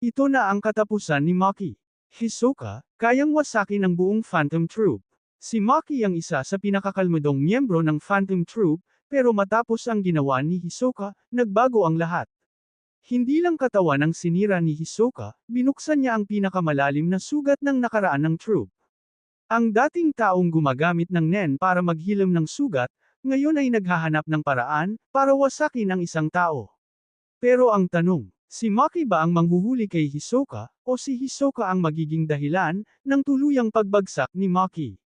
Ito na ang katapusan ni Maki. Hisoka, kayang wasakin ang buong Phantom Troop. Si Maki ang isa sa pinakakalmadong miyembro ng Phantom Troop, pero matapos ang ginawa ni Hisoka, nagbago ang lahat. Hindi lang katawan ang sinira ni Hisoka, binuksan niya ang pinakamalalim na sugat ng nakaraan ng troop. Ang dating taong gumagamit ng nen para maghilom ng sugat, ngayon ay naghahanap ng paraan para wasakin ang isang tao. Pero ang tanong, si Maki ba ang manghuhuli kay Hisoka, o si Hisoka ang magiging dahilan ng tuluyang pagbagsak ni Maki?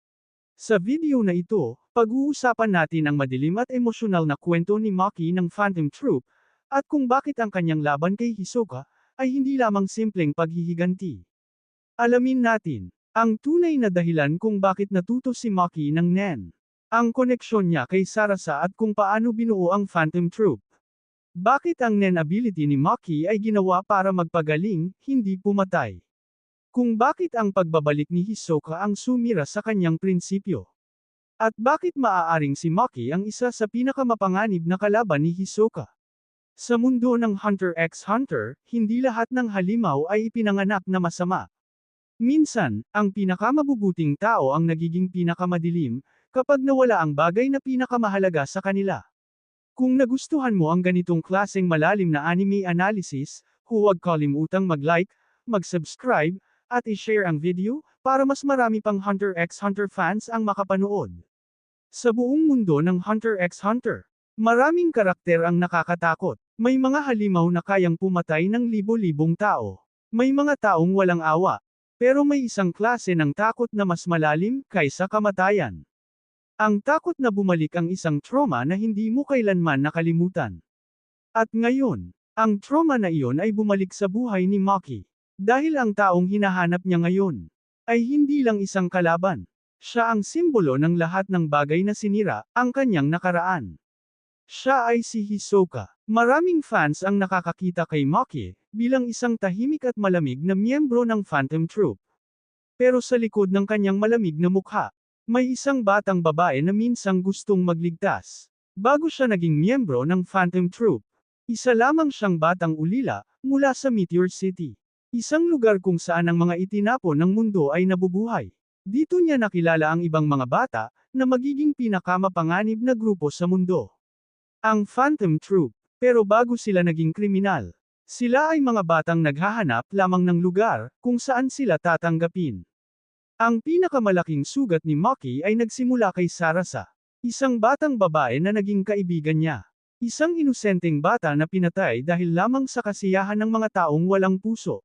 Sa video na ito, pag-uusapan natin ang madilim at emosyonal na kwento ni Maki ng Phantom Troop, at kung bakit ang kanyang laban kay Hisoka ay hindi lamang simpleng paghihiganti. Alamin natin ang tunay na dahilan kung bakit natuto si Maki ng Nen, ang koneksyon niya kay Sarasa at kung paano binuo ang Phantom Troop. Bakit ang Nen ability ni Maki ay ginawa para magpagaling, hindi pumatay? Kung bakit ang pagbabalik ni Hisoka ang sumira sa kanyang prinsipyo? At bakit maaaring si Maki ang isa sa pinakamapanganib na kalaban ni Hisoka? Sa mundo ng Hunter x Hunter, hindi lahat ng halimaw ay ipinanganak na masama. Minsan, ang pinakamabubuting tao ang nagiging pinakamadilim, kapag nawala ang bagay na pinakamahalaga sa kanila. Kung nagustuhan mo ang ganitong klaseng malalim na anime analysis, huwag kalimutang mag-like, mag-subscribe, at i-share ang video, para mas marami pang Hunter x Hunter fans ang makapanood. Sa buong mundo ng Hunter x Hunter, maraming karakter ang nakakatakot. May mga halimaw na kayang pumatay ng libo-libong tao. May mga taong walang awa. Pero may isang klase ng takot na mas malalim kaysa kamatayan. Ang takot na bumalik ang isang trauma na hindi mo kailanman nakalimutan. At ngayon, ang trauma na iyon ay bumalik sa buhay ni Maki. Dahil ang taong hinahanap niya ngayon ay hindi lang isang kalaban. Siya ang simbolo ng lahat ng bagay na sinira, ang kanyang nakaraan. Siya ay si Hisoka. Maraming fans ang nakakakita kay Maki, bilang isang tahimik at malamig na miyembro ng Phantom Troop. Pero sa likod ng kanyang malamig na mukha, may isang batang babae na minsang gustong magligtas. Bago siya naging miyembro ng Phantom Troop, isa lamang siyang batang ulila, mula sa Meteor City. Isang lugar kung saan ang mga itinapon ng mundo ay nabubuhay. Dito niya nakilala ang ibang mga bata, na magiging pinakamapanganib na grupo sa mundo. Ang Phantom Troop. Pero bago sila naging kriminal, sila ay mga batang naghahanap lamang ng lugar, kung saan sila tatanggapin. Ang pinakamalaking sugat ni Maki ay nagsimula kay Sarasa, isang batang babae na naging kaibigan niya. Isang inosenteng bata na pinatay dahil lamang sa kasiyahan ng mga taong walang puso.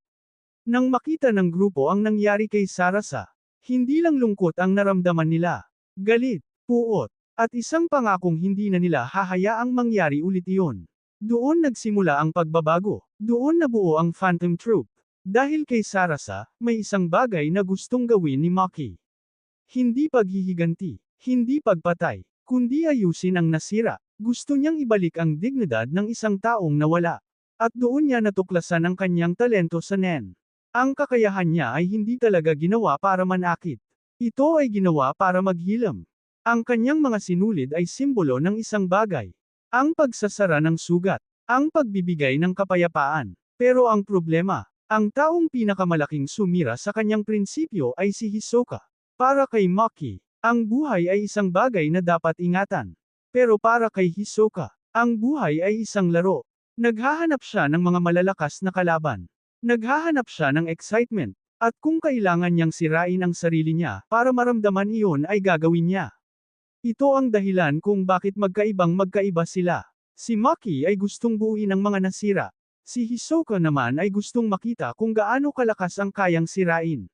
Nang makita ng grupo ang nangyari kay Sarasa, hindi lang lungkot ang naramdaman nila, galit, puot, at isang pangakong hindi na nila hahayaang mangyari ulit iyon. Doon nagsimula ang pagbabago. Doon nabuo ang Phantom Troop. Dahil kay Sarasa, may isang bagay na gustong gawin ni Maki. Hindi paghihiganti, hindi pagpatay, kundi ayusin ang nasira. Gusto niyang ibalik ang dignidad ng isang taong nawala. At doon niya natuklasan ang kanyang talento sa Nen. Ang kakayahan niya ay hindi talaga ginawa para manakit. Ito ay ginawa para maghilom. Ang kanyang mga sinulid ay simbolo ng isang bagay. Ang pagsasara ng sugat, ang pagbibigay ng kapayapaan. Pero ang problema, ang taong pinakamalaking sumira sa kanyang prinsipyo ay si Hisoka. Para kay Maki, ang buhay ay isang bagay na dapat ingatan. Pero para kay Hisoka, ang buhay ay isang laro. Naghahanap siya ng mga malalakas na kalaban. Naghahanap siya ng excitement. At kung kailangan niyang sirain ang sarili niya para maramdaman iyon ay gagawin niya. Ito ang dahilan kung bakit magkaiba sila. Si Maki ay gustong buuin ang mga nasira. Si Hisoka naman ay gustong makita kung gaano kalakas ang kayang sirain.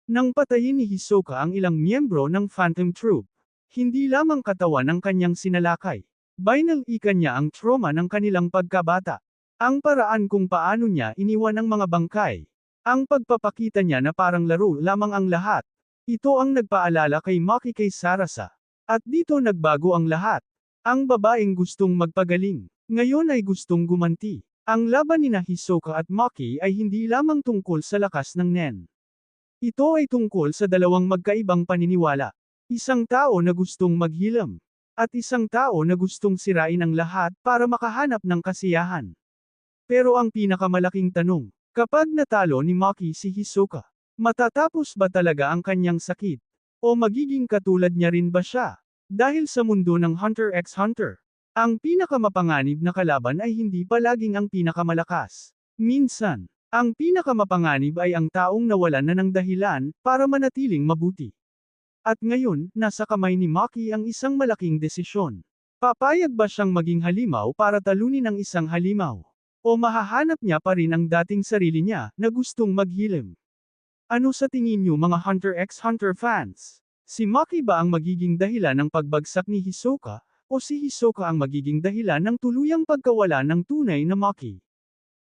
Nang patayin ni Hisoka ang ilang miyembro ng Phantom Troop, hindi lamang katawan ang kanyang sinalakay. Binalikan niya ang trauma ng kanilang pagkabata. Ang paraan kung paano niya iniwan ang mga bangkay. Ang pagpapakita niya na parang laro lamang ang lahat. Ito ang nagpaalala kay Maki kay Sarasa. At dito nagbago ang lahat. Ang babaeng gustong magpagaling, ngayon ay gustong gumanti. Ang laban ni Hisoka at Maki ay hindi lamang tungkol sa lakas ng Nen. Ito ay tungkol sa dalawang magkaibang paniniwala. Isang tao na gustong maghilom. At isang tao na gustong sirain ang lahat para makahanap ng kasiyahan. Pero ang pinakamalaking tanong, Kapag natalo ni Maki si Hisoka, matatapos ba talaga ang kanyang sakit? O magiging katulad niya rin ba siya? Dahil sa mundo ng Hunter x Hunter, ang pinakamapanganib na kalaban ay hindi palaging ang pinakamalakas. Minsan, ang pinakamapanganib ay ang taong nawalan na ng dahilan para manatiling mabuti. At ngayon, nasa kamay ni Maki ang isang malaking desisyon. Papayag ba siyang maging halimaw para talunin ang isang halimaw? O mahahanap niya pa rin ang dating sarili niya na gustong maghilim? Ano sa tingin niyo mga Hunter x Hunter fans? Si Maki ba ang magiging dahilan ng pagbagsak ni Hisoka, o si Hisoka ang magiging dahilan ng tuluyang pagkawala ng tunay na Maki?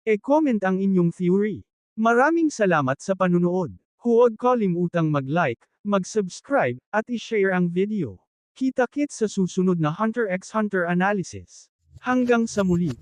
E-comment ang inyong theory. Maraming salamat sa panunood. Huwag kalimutang mag-like, mag-subscribe, at i-share ang video. Kita-kits sa susunod na Hunter x Hunter analysis. Hanggang sa muli.